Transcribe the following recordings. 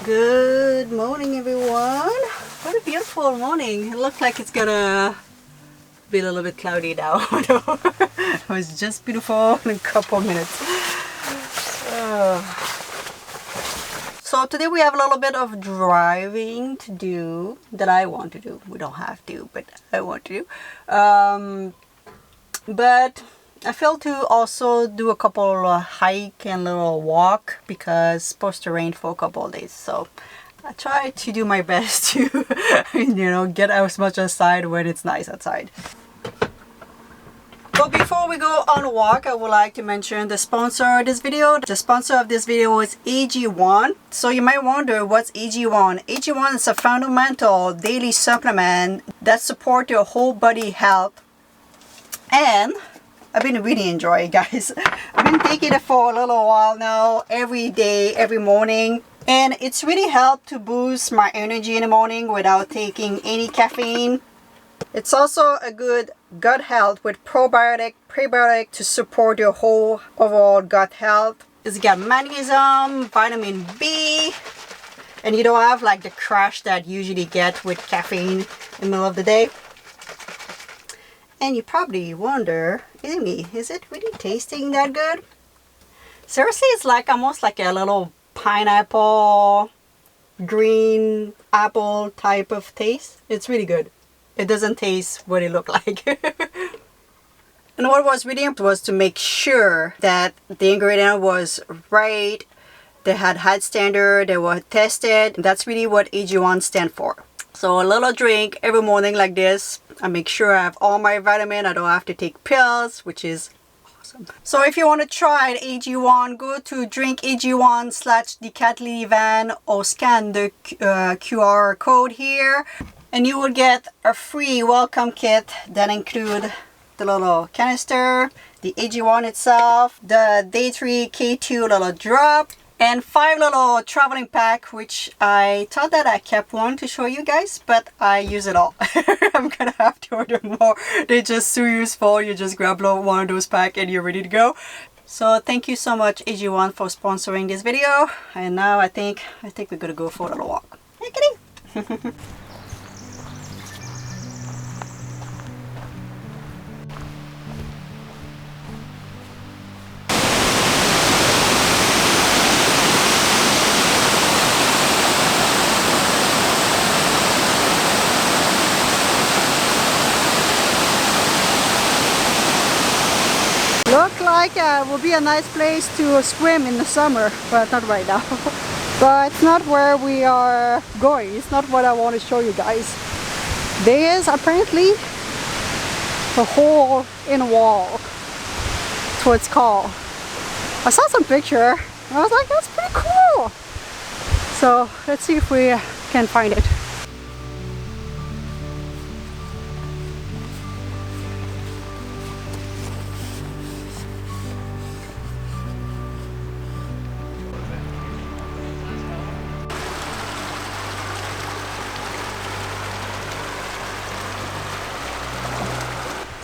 Good morning, everyone. What a beautiful morning. It looks like it's gonna be a little bit cloudy now. It was just beautiful in a couple of minutes. So today we have a little bit of driving to do that I want to do. We don't have to, but I want to do. But I feel to also do a couple hike and little walk because it's supposed to rain for a couple of days. So I try to do my best to, get as much outside when it's nice outside. But before we go on a walk, I would like to mention the sponsor of this video. The sponsor of this video is AG1. So you might wonder, what's AG1? AG1 is a fundamental daily supplement that supports your whole body health. And I've been really enjoying it, guys. I've been taking it for a little while now, every day, every morning. And it's really helped to boost my energy in the morning without taking any caffeine. It's also a good gut health with probiotic, prebiotic to support your whole overall gut health. It's got magnesium, vitamin B, and you don't have like the crash that you usually get with caffeine in the middle of the day. And you probably wonder, Amy, is it really tasting that good? Seriously, it's like almost like a little pineapple, green apple type of taste. It's really good. It doesn't taste what it looked like. And what was really important was to make sure that the ingredient was right. They had high standard, they were tested. That's really what AG1 stands for. So a little drink every morning like this. I make sure I have all my vitamin. I don't have to take pills, which is awesome. So if you want to try AG1, go to drinkag1/decathlete or scan the QR code here. And you will get a free welcome kit that includes the little canister, the AG1 itself, the Day 3 K2 little drop, and 5 little traveling pack, which I thought that I kept one to show you guys, but I use it all. I'm gonna have to order more. They're just so useful. You just grab one of those packs and you're ready to go. So thank you so much AG1 for sponsoring this video. And now I think we're gonna go for a little walk. Hey, kitty. Look like it will be a nice place to swim in the summer, but not right now. But it's not where we are going. It's not what I want to show you guys. There is apparently a hole in a wall. That's what it's called. I saw some picture and I was like, that's pretty cool. So let's see if we can find it.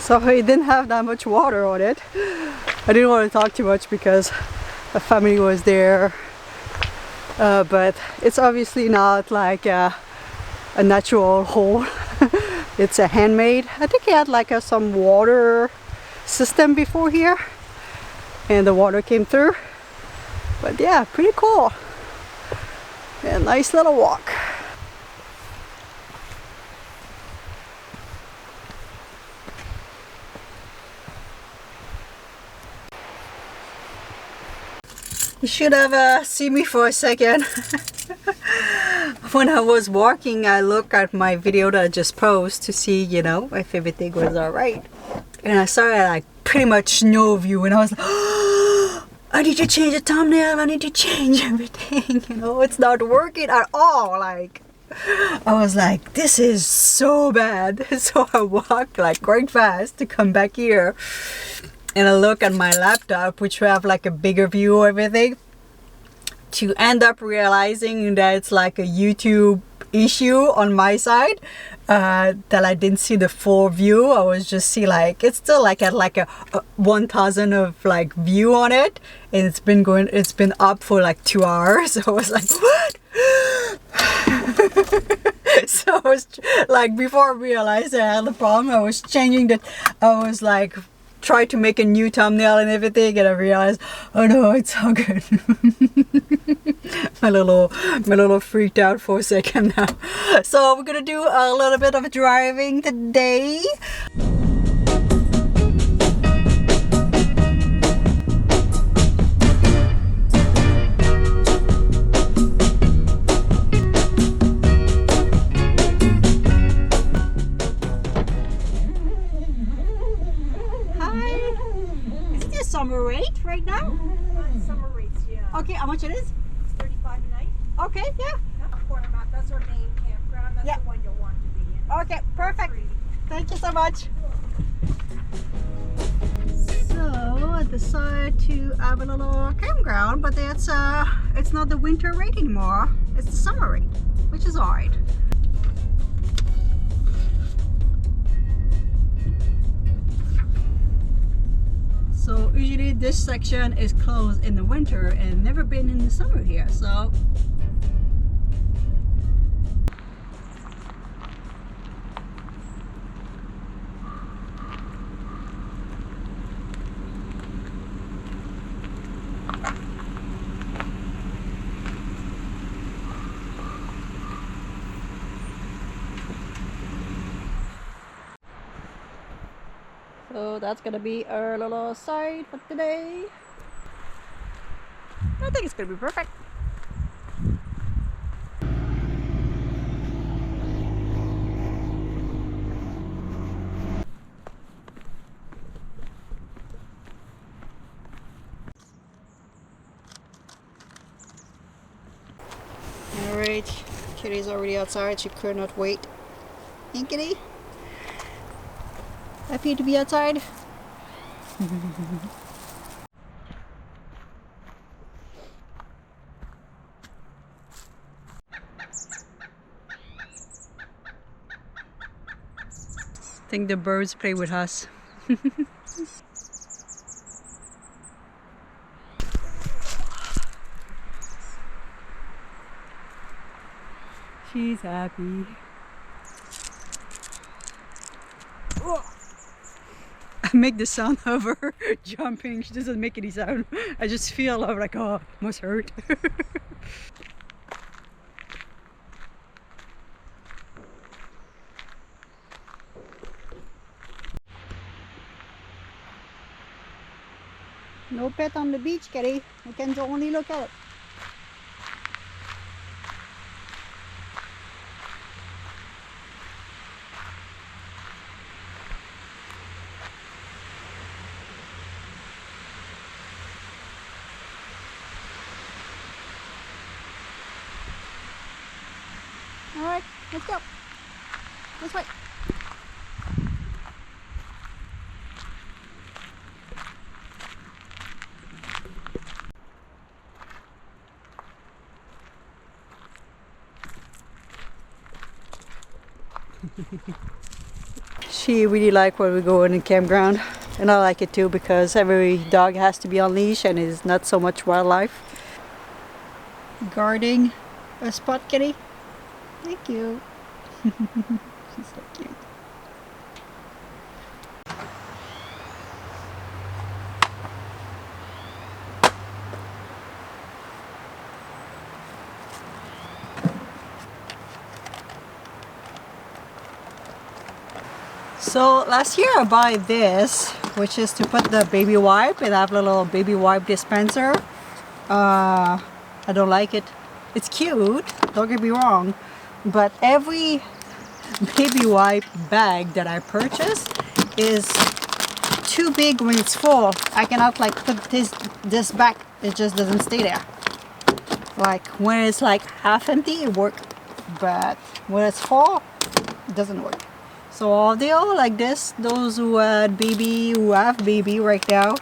So it didn't have that much water on it. I didn't want to talk too much because the family was there. But it's obviously not like a natural hole. It's a handmade. I think it had like some water system before here. And the water came through. But yeah, pretty cool. A nice little walk. You should have seen me for a second. When I was walking, I looked at my video that I just posted to see, if everything was alright. And I saw like pretty much snow view and I was like, oh, I need to change the thumbnail, I need to change everything. It's not working at all. Like, I was like, this is so bad. So I walked like quite fast to come back here. And I look at my laptop, which will have like a bigger view of everything, to end up realizing that it's like a YouTube issue on my side, that I didn't see the full view. I was just see like it's still like at like a 1000 of like view on it, and it's been up for like 2 hours. So I was like, what? So I was like, before I realized I had the problem, I was I was like try to make a new thumbnail and everything, and I realized, oh no, it's all good. my little freaked out for a second now. So we're gonna do a little bit of driving today. Summer rate right now? Summer rates, yeah. Okay, how much it is? It's 35 a night. Okay, yeah. Corner map, that's our main campground. That's the one you'll want to be in. Okay, perfect. Thank you so much. So I decided to have a little campground, but it's not the winter rate anymore. It's the summer rate, which is alright. So usually this section is closed in the winter and never been in the summer here, so that's gonna be our little side for today. I think it's gonna be perfect. Alright, Kitty's already outside. She could not wait. Hey, Kitty? Happy to be outside? I think the birds play with us. She's happy. I make the sound of her jumping. She doesn't make any sound. I just feel like, oh, must hurt. No pet on the beach, Kitty. We can only look at it. Alright, let's go. This way. She really likes when we go in the campground, and I like it too because every dog has to be on leash and is not so much wildlife. Guarding a spot, Kitty. Thank you. She's so cute. So last year I bought this, which is to put the baby wipe, and I have a little baby wipe dispenser. I don't like it. It's cute, don't get me wrong, but every baby wipe bag that I purchase is too big when it's full. I cannot like put this back, it just doesn't stay there. Like when it's like half empty it works, but when it's full it doesn't work. So they all like this, those who have baby right now,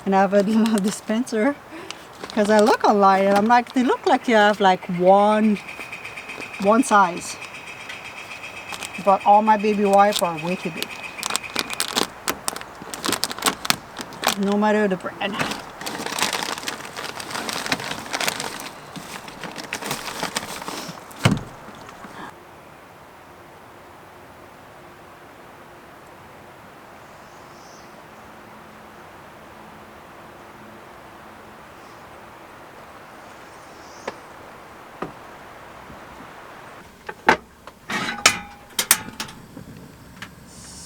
and I have a little dispenser, because I look online and I'm like, they look like you have like one one size. But all my baby wipes are way too big. No matter the brand.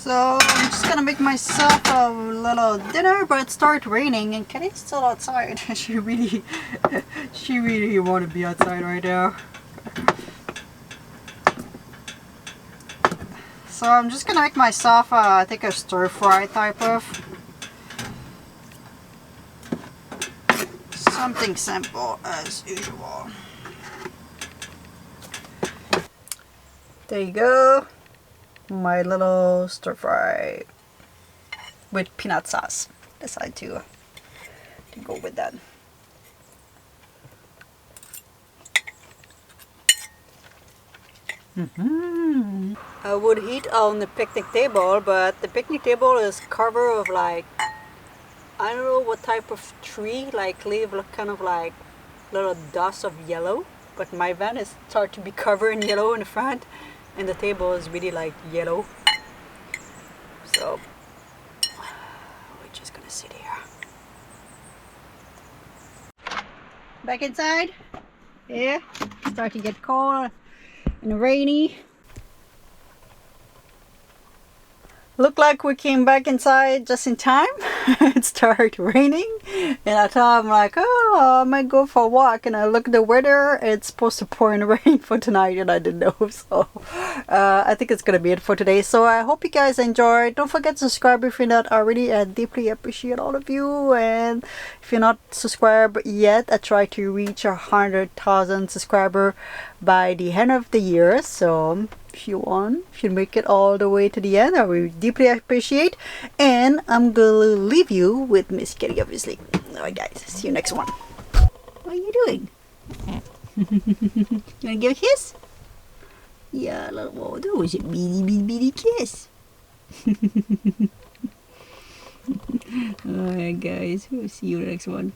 So I'm just gonna make myself a little dinner, but it started raining and Kenny's still outside. she really want to be outside right now. So I'm just gonna make myself I think a stir fry type of something simple as usual. There you go. My little stir fry with peanut sauce. Decide to go with that. I would eat on the picnic table, but the picnic table is covered of like, I don't know what type of tree, like leave kind of like little dust of yellow. But my van is starting to be covered in yellow in the front. And the table is really like yellow. So we're just gonna sit here. Back inside. Yeah. Starting to get cold and rainy. Looked like we came back inside just in time. It started raining and I thought, I'm like, oh, I might go for a walk, and I look at the weather, it's supposed to pour in rain for tonight and I didn't know. So I think it's gonna be it for today. So I hope you guys enjoyed. Don't forget to subscribe if you're not already. I deeply appreciate all of you, and if you're not subscribed yet, I try to reach 100,000 subscribers by the end of the year. So if you make it all the way to the end, I will deeply appreciate. And I'm gonna leave you with Miss Kitty, obviously. Alright guys, see you next one. What are you doing? You wanna give a kiss? Yeah, oh, that was a beady kiss. Alright guys, we'll see you next one.